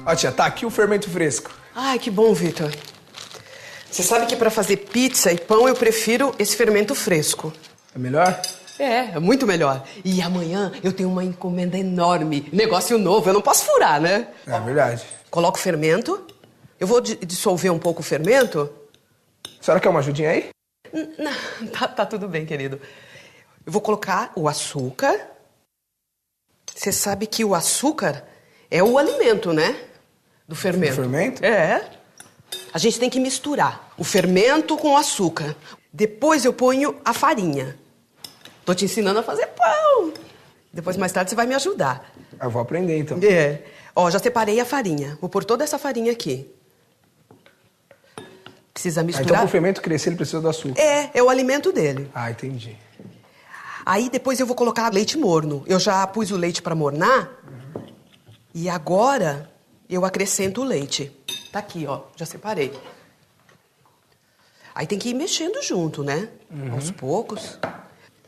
Ó, tia, tá aqui o fermento fresco. Ai, que bom, Vitor. Você sabe que para fazer pizza e pão eu prefiro esse fermento fresco. É melhor? É muito melhor. E amanhã eu tenho uma encomenda enorme. Negócio novo, eu não posso furar, né? É verdade. Coloco o fermento. Eu vou dissolver um pouco o fermento. A senhora quer uma ajudinha aí? Não, tá tudo bem, querido. Eu vou colocar o açúcar. Você sabe que o açúcar é o alimento, né? Do fermento. O fermento? É. A gente tem que misturar o fermento com o açúcar. Depois eu ponho a farinha. Tô te ensinando a fazer pão. Depois, mais tarde, você vai me ajudar. Eu vou aprender, então. É. Ó, já separei a farinha. Vou pôr toda essa farinha aqui. Precisa misturar. Então, pro fermento crescer, ele precisa do açúcar. É o alimento dele. Ah, entendi. Aí, depois eu vou colocar leite morno. Eu já pus o leite pra mornar. E agora, eu acrescento o leite. Tá aqui, ó. Já separei. Aí tem que ir mexendo junto, né? Aos poucos.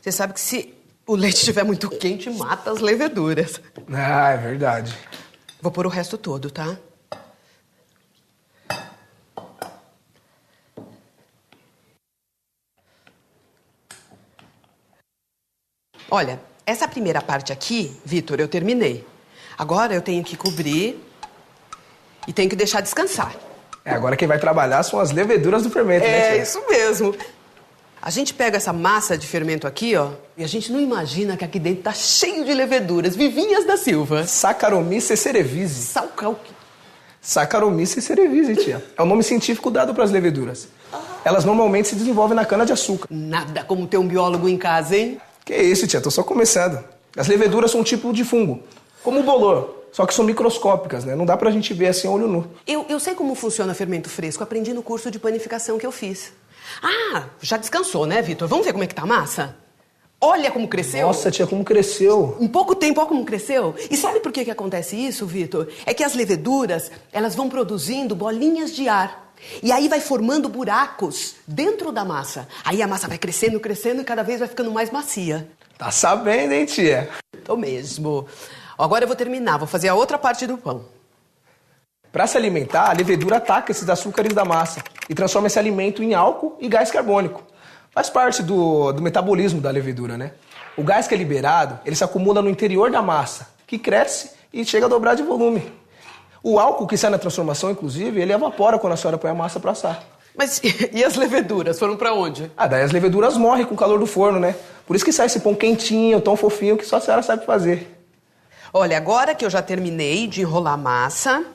Você sabe que se o leite estiver muito quente, mata as leveduras. Ah, é verdade. Vou pôr o resto todo, tá? Olha, essa primeira parte aqui, Vitor, eu terminei. Agora eu tenho que cobrir e tenho que deixar descansar. Agora quem vai trabalhar são as leveduras do fermento, né, tia? Isso mesmo. A gente pega essa massa de fermento aqui, ó, e a gente não imagina que aqui dentro tá cheio de leveduras, vivinhas da Silva. Saccharomyces cerevisiae. Salcalque. Saccharomyces cerevisiae, tia. É o nome científico dado para as leveduras. Elas normalmente se desenvolvem na cana-de-açúcar. Nada como ter um biólogo em casa, hein? Que isso, tia, tô só começando. As leveduras são um tipo de fungo, como o bolor, só que são microscópicas, né? Não dá pra gente ver assim a olho nu. Eu sei como funciona fermento fresco, aprendi no curso de panificação que eu fiz. Ah, já descansou, né, Vitor? Vamos ver como é que tá a massa? Olha como cresceu. Nossa, tia, como cresceu. Em pouco tempo, olha como cresceu. E sabe por que acontece isso, Vitor? É que as leveduras, elas vão produzindo bolinhas de ar. E aí vai formando buracos dentro da massa. Aí a massa vai crescendo, crescendo e cada vez vai ficando mais macia. Tá sabendo, hein, tia? Tô mesmo. Agora eu vou terminar, vou fazer a outra parte do pão. Para se alimentar, a levedura ataca esses açúcares da massa e transforma esse alimento em álcool e gás carbônico. Faz parte do metabolismo da levedura, né? O gás que é liberado, ele se acumula no interior da massa, que cresce e chega a dobrar de volume. O álcool que sai na transformação, inclusive, ele evapora quando a senhora põe a massa para assar. Mas e as leveduras? Foram pra onde? Ah, daí as leveduras morrem com o calor do forno, né? Por isso que sai esse pão quentinho, tão fofinho, que só a senhora sabe fazer. Olha, agora que eu já terminei de enrolar a massa,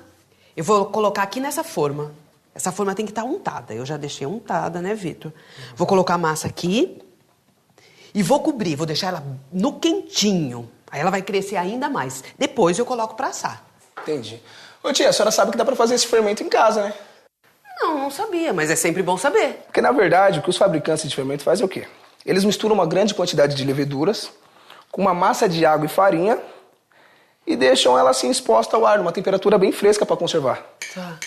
eu vou colocar aqui nessa forma. Essa forma tem que estar untada. Eu já deixei untada, né, Vitor? Vou colocar a massa aqui e vou cobrir. Vou deixar ela no quentinho. Aí ela vai crescer ainda mais. Depois eu coloco pra assar. Entendi. Ô tia, a senhora sabe que dá pra fazer esse fermento em casa, né? Não sabia, mas é sempre bom saber. Porque, na verdade, o que os fabricantes de fermento fazem é o quê? Eles misturam uma grande quantidade de leveduras com uma massa de água e farinha e deixam ela assim exposta ao ar, numa temperatura bem fresca para conservar. Tá.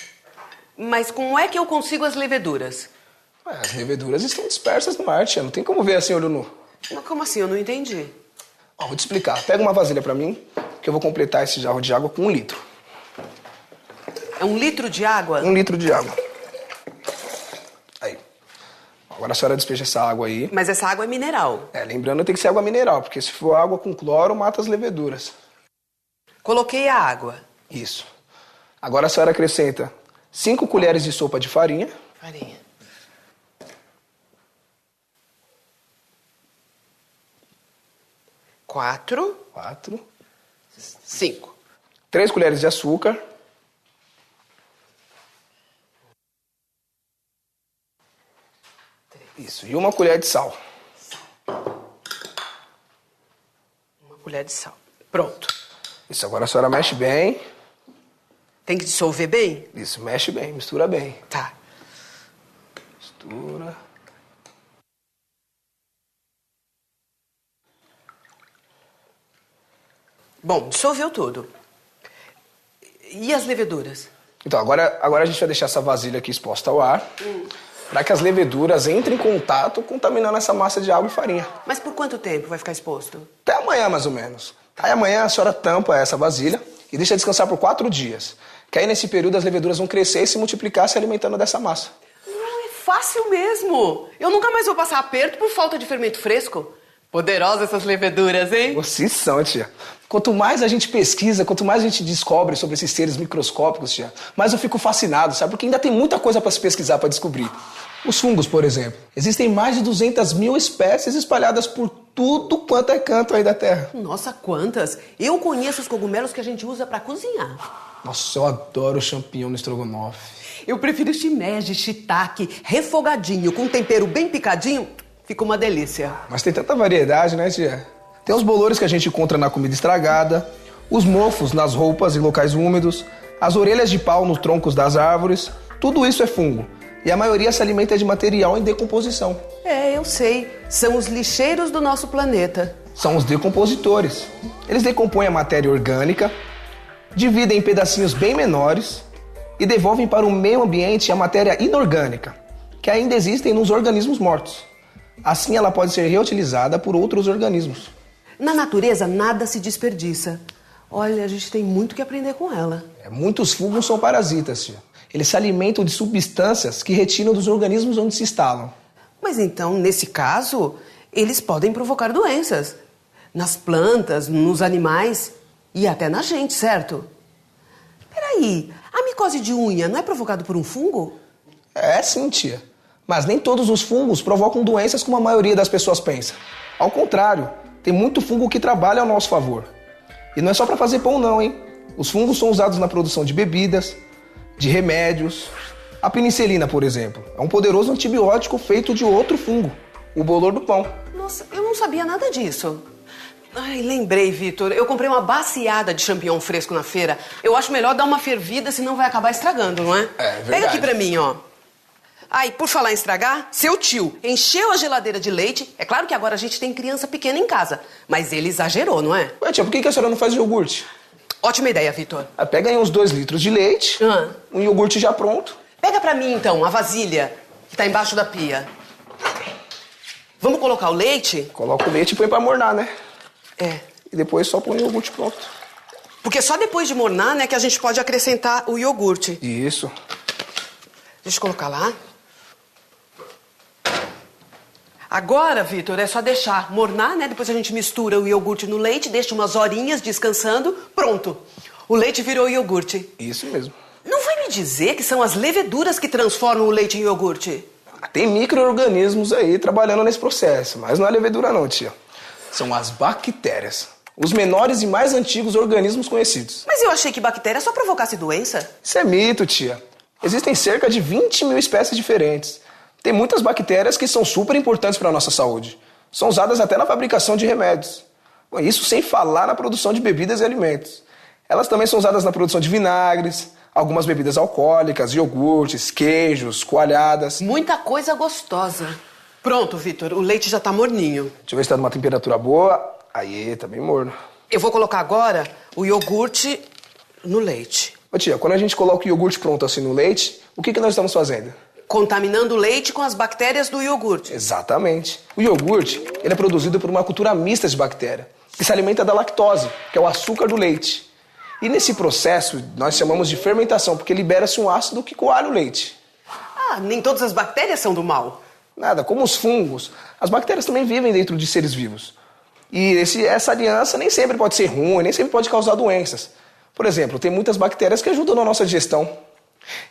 Mas como é que eu consigo as leveduras? As leveduras estão dispersas no ar, tia. Não tem como ver assim olho nu. Mas como assim? Eu não entendi. Ó, vou te explicar. Pega uma vasilha pra mim, que eu vou completar esse jarro de água com 1 litro. É 1 litro de água? 1 litro de água. Aí. Agora a senhora despeja essa água aí. Mas essa água é mineral. Lembrando, tem que ser água mineral, porque se for água com cloro, mata as leveduras. Coloquei a água. Isso. Agora a senhora acrescenta 5 colheres de sopa de farinha. Farinha. 4. 5. 3 colheres de açúcar. Isso, e 1 colher de sal. 1 colher de sal. Pronto. Isso, agora a senhora mexe bem. Tem que dissolver bem? Isso, mexe bem, mistura bem. Tá. Mistura. Bom, dissolveu tudo. E as leveduras? Então, agora a gente vai deixar essa vasilha aqui exposta ao ar. para que as leveduras entrem em contato, contaminando essa massa de água e farinha. Mas por quanto tempo vai ficar exposto? Até amanhã, mais ou menos. Aí amanhã a senhora tampa essa vasilha e deixa descansar por 4 dias. Que aí nesse período as leveduras vão crescer e se multiplicar se alimentando dessa massa. Não, é fácil mesmo. Eu nunca mais vou passar aperto por falta de fermento fresco. Poderosas essas leveduras, hein? Vocês são, tia. Quanto mais a gente pesquisa, quanto mais a gente descobre sobre esses seres microscópicos, tia, mais eu fico fascinado, sabe? Porque ainda tem muita coisa para se pesquisar, para descobrir. Os fungos, por exemplo. Existem mais de 200 mil espécies espalhadas por tudo quanto é canto aí da Terra. Nossa, quantas! Eu conheço os cogumelos que a gente usa para cozinhar. Nossa, eu adoro champignon no estrogonofe. Eu prefiro shimeji, shiitake, refogadinho, com tempero bem picadinho. Fica uma delícia. Mas tem tanta variedade, né, tia? Tem os bolores que a gente encontra na comida estragada, os mofos nas roupas e locais úmidos, as orelhas de pau nos troncos das árvores. Tudo isso é fungo. E a maioria se alimenta de material em decomposição. É, eu sei. São os lixeiros do nosso planeta. São os decompositores. Eles decompõem a matéria orgânica, dividem em pedacinhos bem menores e devolvem para o meio ambiente a matéria inorgânica, que ainda existem nos organismos mortos. Assim ela pode ser reutilizada por outros organismos. Na natureza, nada se desperdiça. Olha, a gente tem muito que aprender com ela. Muitos fungos são parasitas, tia. Eles se alimentam de substâncias que retiram dos organismos onde se instalam. Mas então, nesse caso, eles podem provocar doenças. Nas plantas, nos animais e até na gente, certo? Peraí, a micose de unha não é provocada por um fungo? É sim, tia. Mas nem todos os fungos provocam doenças como a maioria das pessoas pensa. Ao contrário, tem muito fungo que trabalha ao nosso favor. E não é só para fazer pão não, hein? Os fungos são usados na produção de bebidas, de remédios. A penicilina, por exemplo, é um poderoso antibiótico feito de outro fungo, o bolor do pão. Nossa, eu não sabia nada disso. Ai, lembrei, Vitor. Eu comprei uma baciada de champignon fresco na feira. Eu acho melhor dar uma fervida, senão vai acabar estragando, não é? É verdade. Pega aqui pra mim, ó. Ai, por falar em estragar, seu tio encheu a geladeira de leite. É claro que agora a gente tem criança pequena em casa, mas ele exagerou, não é? Ué, tia, por que a senhora não faz iogurte? Ótima ideia, Vitor. Pega aí uns 2 litros de leite, um iogurte já pronto. Pega pra mim, então, a vasilha que tá embaixo da pia. Vamos colocar o leite? Coloca o leite e põe pra mornar, né? É. E depois só põe o iogurte pronto. Porque só depois de mornar, né, que a gente pode acrescentar o iogurte. Isso. Deixa eu colocar lá. Agora, Vitor, é só deixar mornar, né? Depois a gente mistura o iogurte no leite, deixa umas horinhas descansando, pronto. O leite virou iogurte. Isso mesmo. Não vai me dizer que são as leveduras que transformam o leite em iogurte? Tem micro-organismos aí trabalhando nesse processo, mas não é levedura não, tia. São as bactérias. Os menores e mais antigos organismos conhecidos. Mas eu achei que bactéria só provocasse doença. Isso é mito, tia. Existem cerca de 20 mil espécies diferentes. Tem muitas bactérias que são super importantes para a nossa saúde. São usadas até na fabricação de remédios. Bom, isso sem falar na produção de bebidas e alimentos. Elas também são usadas na produção de vinagres, algumas bebidas alcoólicas, iogurtes, queijos, coalhadas. Muita coisa gostosa. Pronto, Vitor, o leite já tá morninho. Deixa eu ver se tá numa temperatura boa. Aí, tá bem morno. Eu vou colocar agora o iogurte no leite. Ô tia, quando a gente coloca o iogurte pronto assim no leite, o que nós estamos fazendo? Contaminando o leite com as bactérias do iogurte. Exatamente. O iogurte, ele é produzido por uma cultura mista de bactéria, que se alimenta da lactose, que é o açúcar do leite. E nesse processo, nós chamamos de fermentação, porque libera-se um ácido que coalha o leite. Ah, nem todas as bactérias são do mal. Nada, como os fungos, as bactérias também vivem dentro de seres vivos. E essa aliança nem sempre pode ser ruim, nem sempre pode causar doenças. Por exemplo, tem muitas bactérias que ajudam na nossa digestão.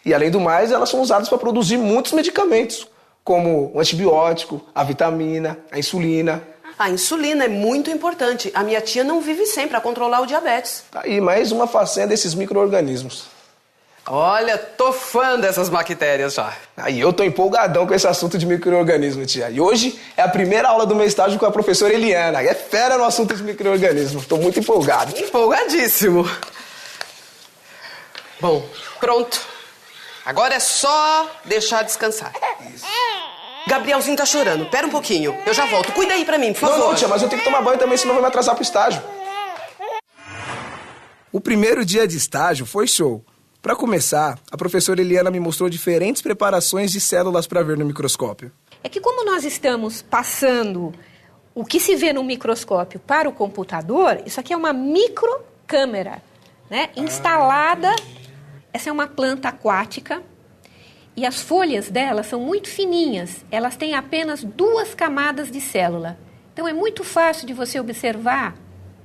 E além do mais, elas são usadas para produzir muitos medicamentos, como o antibiótico, a vitamina, a insulina. A insulina é muito importante. A minha tia não vive sem para controlar o diabetes. Tá aí mais uma façanha desses micro-organismos. Olha, tô fã dessas bactérias já. Aí eu tô empolgadão com esse assunto de micro-organismo, tia. E hoje é a primeira aula do meu estágio com a professora Eliana. É fera no assunto de micro-organismo. Tô muito empolgado. Empolgadíssimo. Bom, pronto. Agora é só deixar descansar. Isso. Gabrielzinho tá chorando. Pera um pouquinho. Eu já volto. Cuida aí pra mim, por favor. Não, tia, mas eu tenho que tomar banho também, senão vai me atrasar pro estágio. O primeiro dia de estágio foi show. Para começar, a professora Eliana me mostrou diferentes preparações de células para ver no microscópio. É que como nós estamos passando o que se vê no microscópio para o computador, isso aqui é uma microcâmera, né? Instalada. Essa é uma planta aquática e as folhas dela são muito fininhas. Elas têm apenas 2 camadas de célula. Então é muito fácil de você observar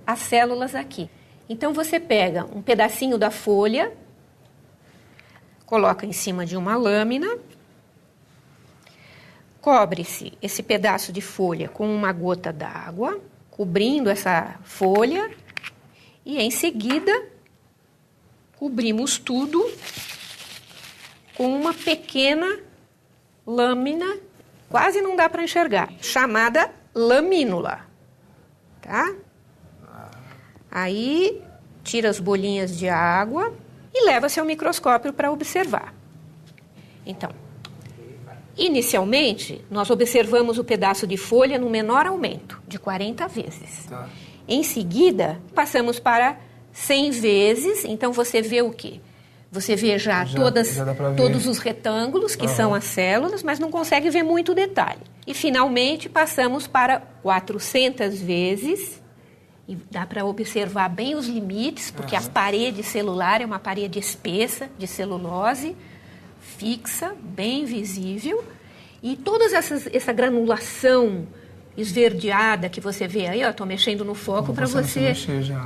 as células aqui. Então você pega um pedacinho da folha, coloca em cima de uma lâmina, cobre-se esse pedaço de folha com uma gota d'água, cobrindo essa folha, e em seguida cobrimos tudo com uma pequena lâmina, quase não dá para enxergar, chamada lamínula, tá? Aí tira as bolinhas de água e leva-se ao microscópio para observar. Então, inicialmente, nós observamos o pedaço de folha no menor aumento, de 40 vezes. Tá. Em seguida, passamos para 100 vezes, então você vê o quê? Você vê já todos os retângulos, que são as células, mas não consegue ver muito detalhe. E, finalmente, passamos para 400 vezes, e dá para observar bem os limites, porque a parede celular é uma parede espessa, de celulose, fixa, bem visível, e toda essa granulação esverdeada que você vê aí, estou mexendo no foco para você.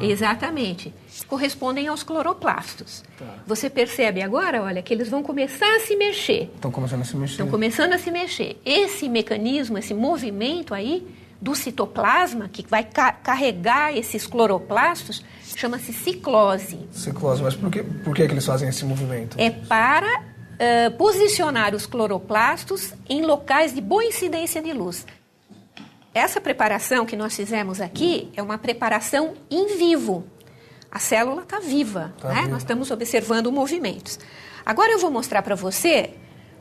Exatamente. Correspondem aos cloroplastos. Tá. Você percebe agora, olha, que eles vão começar a se mexer. Estão começando a se mexer. Estão começando a se mexer. Esse mecanismo, esse movimento aí do citoplasma, que vai carregar esses cloroplastos, chama-se ciclose. Ciclose, mas por que eles fazem esse movimento? É para posicionar os cloroplastos em locais de boa incidência de luz. Essa preparação que nós fizemos aqui é uma preparação em vivo. A célula está viva, né? Nós estamos observando movimentos. Agora eu vou mostrar para você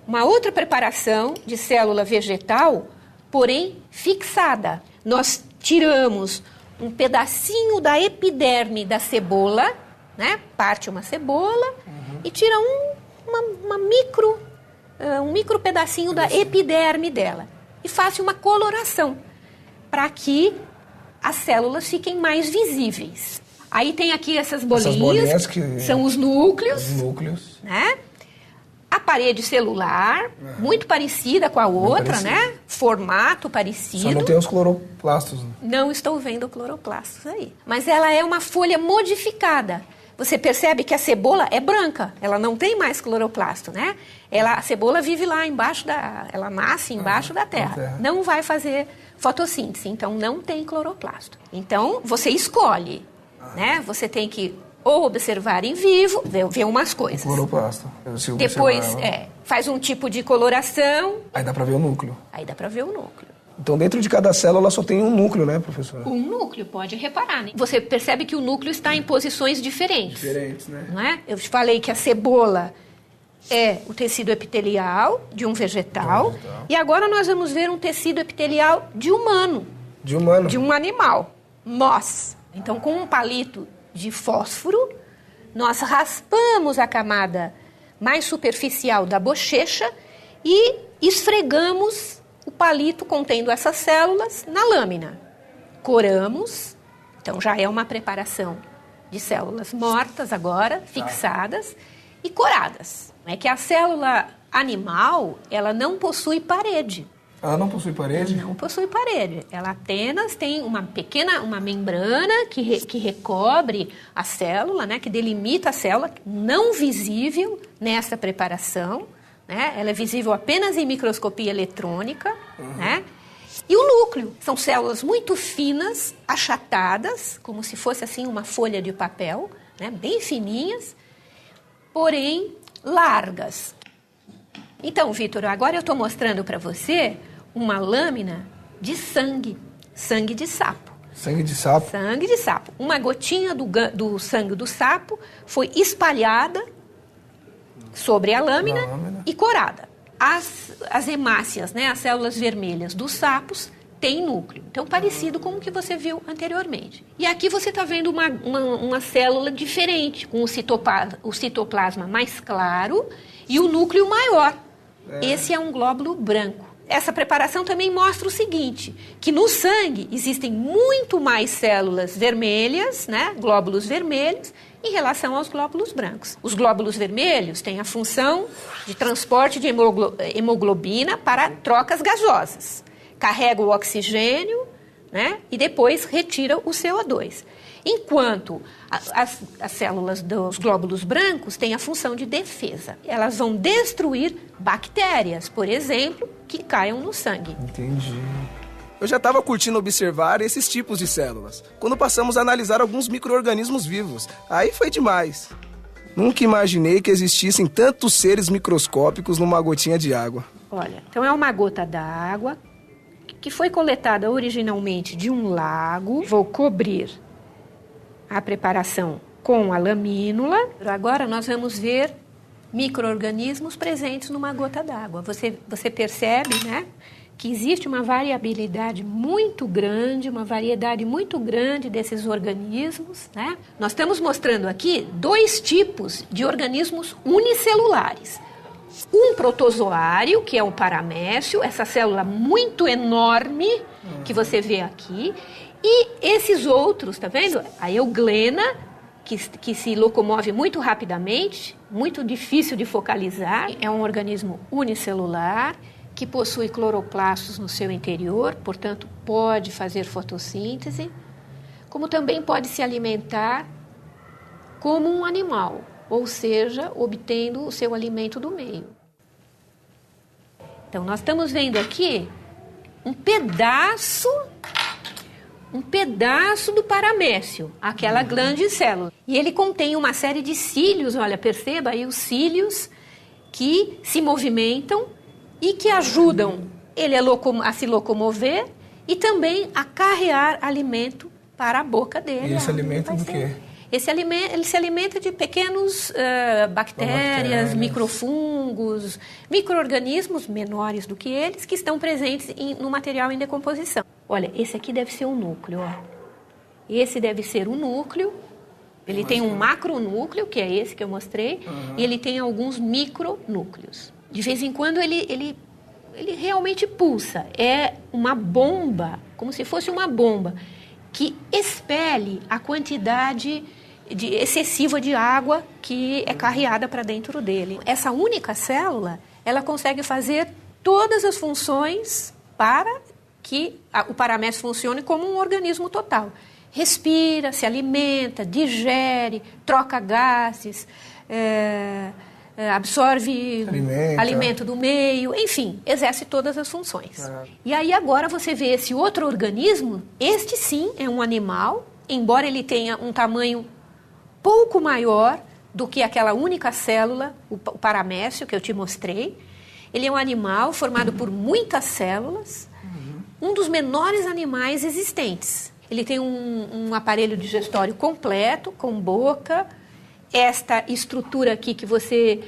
uma outra preparação de célula vegetal, porém fixada. Nós tiramos um pedacinho da epiderme da cebola, né? Parte uma cebola e tira um micro pedacinho da epiderme dela e faz uma coloração, para que as células fiquem mais visíveis. Aí tem aqui essas bolinhas que são os núcleos. Né? A parede celular, muito parecida com a outra, né? Formato parecido. Só não tem os cloroplastos. Né? Não estou vendo cloroplastos aí. Mas ela é uma folha modificada. Você percebe que a cebola é branca, ela não tem mais cloroplasto, né? A cebola vive lá embaixo ela nasce embaixo da terra. Não vai fazer fotossíntese, então não tem cloroplasto. Então, você escolhe, né? Você tem que ou observar em vivo, ver umas coisas. O cloroplasto. Depois, faz um tipo de coloração. Aí dá para ver o núcleo. Então, dentro de cada célula só tem um núcleo, né, professora? Um núcleo, pode reparar, né? Você percebe que o núcleo está em posições diferentes. Diferentes, né? Não é? Eu te falei que a cebola é o tecido epitelial de um vegetal. E agora nós vamos ver um tecido epitelial de humano. De humano? De um animal. Nós. Então, com um palito de fósforo, nós raspamos a camada mais superficial da bochecha e esfregamos o palito contendo essas células na lâmina. Coramos, então já é uma preparação de células mortas agora, fixadas e coradas. É que a célula animal, ela não possui parede. Ela não possui parede? Não possui parede. Ela apenas tem uma membrana que recobre a célula, né, que delimita a célula, não visível nessa preparação. Né? Ela é visível apenas em microscopia eletrônica, né? E o núcleo são células muito finas, achatadas, como se fosse assim uma folha de papel, né? Bem fininhas, porém largas. Então, Vitor, agora eu estou mostrando para você uma lâmina de sangue de sapo. Sangue de sapo? Sangue de sapo. Uma gotinha do sangue do sapo foi espalhada sobre a lâmina e corada. As hemácias, né, as células vermelhas dos sapos, tem núcleo. Então, parecido com o que você viu anteriormente. E aqui você está vendo uma célula diferente, com o citoplasma mais claro e o núcleo maior. Esse é um glóbulo branco. Essa preparação também mostra o seguinte, que no sangue existem muito mais células vermelhas, né, glóbulos vermelhos, em relação aos glóbulos brancos. Os glóbulos vermelhos têm a função de transporte de hemoglobina para trocas gasosas. Carrega o oxigênio, né, e depois retira o CO2. Enquanto as células dos glóbulos brancos têm a função de defesa. Elas vão destruir bactérias, por exemplo, que caiam no sangue. Entendi. Eu já estava curtindo observar esses tipos de células, quando passamos a analisar alguns micro-organismos vivos. Aí foi demais. Nunca imaginei que existissem tantos seres microscópicos numa gotinha de água. Olha, então é uma gota d'água que foi coletada originalmente de um lago. Vou cobrir a preparação com a lamínula. Agora nós vamos ver micro-organismos presentes numa gota d'água. Você percebe, né, que existe uma variabilidade muito grande, uma variedade muito grande desses organismos, né? Nós estamos mostrando aqui 2 tipos de organismos unicelulares. Um protozoário, que é um paramécio, essa célula muito enorme que você vê aqui, e esses outros, tá vendo? A euglena, que se locomove muito rapidamente, muito difícil de focalizar, é um organismo unicelular, que possui cloroplastos no seu interior, portanto, pode fazer fotossíntese, como também pode se alimentar como um animal, ou seja, obtendo o seu alimento do meio. Então, nós estamos vendo aqui um pedaço do paramécio, aquela grande célula. E ele contém uma série de cílios, olha, perceba aí os cílios que se movimentam e que ajudam ele a se locomover e também a carregar alimento para a boca dele. E esse alimento do quê? Ele se alimenta de pequenos bactérias, microfungos, micro-organismos menores do que eles, que estão presentes no material em decomposição. Olha, esse aqui deve ser um núcleo. Ó. Esse deve ser um núcleo. Ele tem um macronúcleo, que é esse que eu mostrei, e ele tem alguns micronúcleos. De vez em quando ele realmente pulsa. É uma bomba, como se fosse uma bomba, que expele a quantidade excessiva de água que é carreada para dentro dele. Essa única célula, ela consegue fazer todas as funções para que o paramécio funcione como um organismo total. Respira, se alimenta, digere, troca gases, absorve alimento do meio, enfim, exerce todas as funções. E aí agora você vê esse outro organismo, este sim é um animal, embora ele tenha um tamanho pouco maior do que aquela única célula, o paramécio que eu te mostrei. Ele é um animal formado por muitas células, um dos menores animais existentes. Ele tem um aparelho digestório completo, com boca. Esta estrutura aqui que você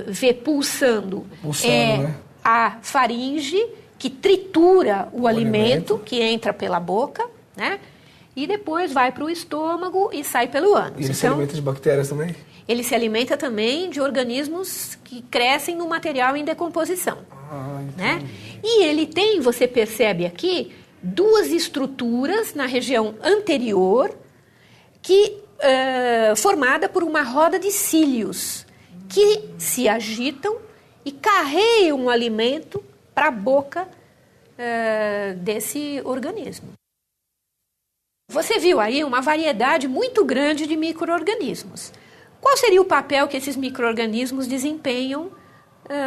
vê pulsando né? A faringe, que tritura o alimento que entra pela boca, né? E depois vai para o estômago e sai pelo ânus. E ele se alimenta de bactérias também? Ele se alimenta também de organismos que crescem no material em decomposição. Né? E ele tem, você percebe aqui, 2 estruturas na região anterior formada por uma roda de cílios que se agitam e carregam o alimento para a boca desse organismo. Você viu aí uma variedade muito grande de micro-organismos. Qual seria o papel que esses micro-organismos desempenham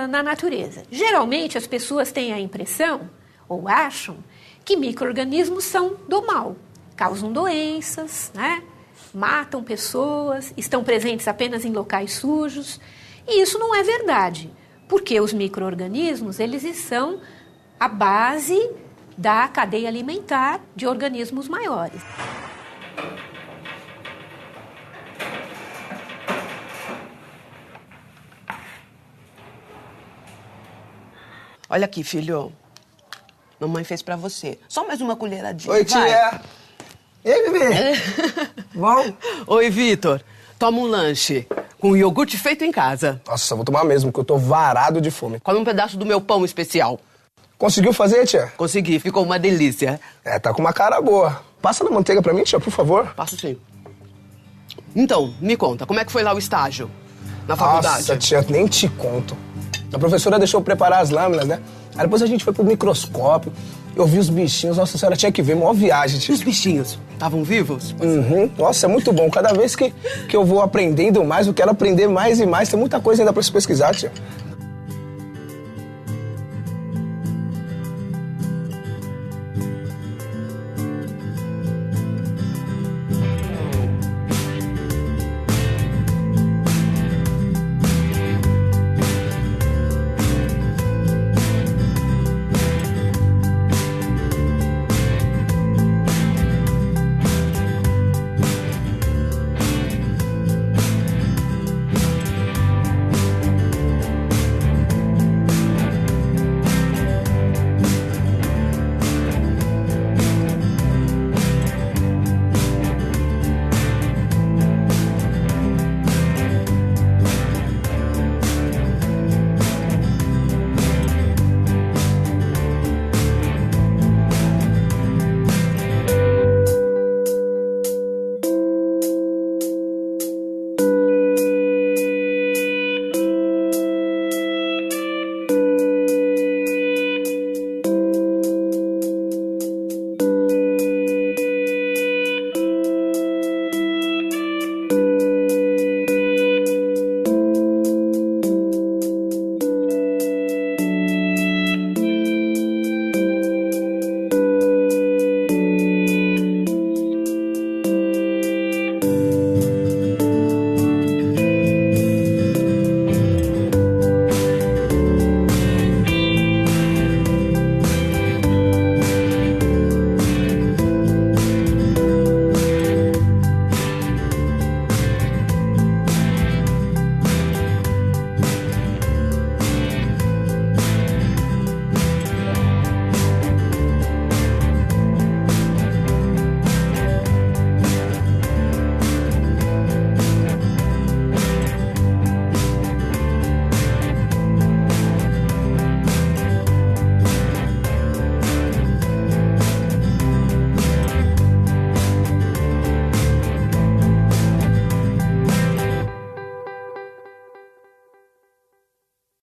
na natureza? Geralmente as pessoas têm a impressão, ou acham, que micro-organismos são do mal, causam doenças, né? Matam pessoas, estão presentes apenas em locais sujos. E isso não é verdade, porque os micro-organismos, eles são a base da cadeia alimentar de organismos maiores. Olha aqui, filho. Mamãe fez pra você. Só mais uma colheradinha, Oi, vai. tia. E aí, bebê? Bom? Oi, Vitor. Toma um lanche com iogurte feito em casa. Nossa, vou tomar mesmo, porque eu tô varado de fome. Come um pedaço do meu pão especial. Conseguiu fazer, tia? Consegui, ficou uma delícia. É, tá com uma cara boa. Passa na manteiga pra mim, tia, por favor. Passo sim. Então, me conta, como é que foi lá o estágio? Na faculdade? Nossa, tia, nem te conto. A professora deixou eu preparar as lâminas, né? Aí depois a gente foi pro microscópio. Eu vi os bichinhos, nossa senhora, tinha que ver, maior viagem, E tia. os bichinhos? Estavam vivos? Uhum. Nossa, é muito bom. Cada vez que eu vou aprendendo mais, eu quero aprender mais e mais. Tem muita coisa ainda pra se pesquisar, tia.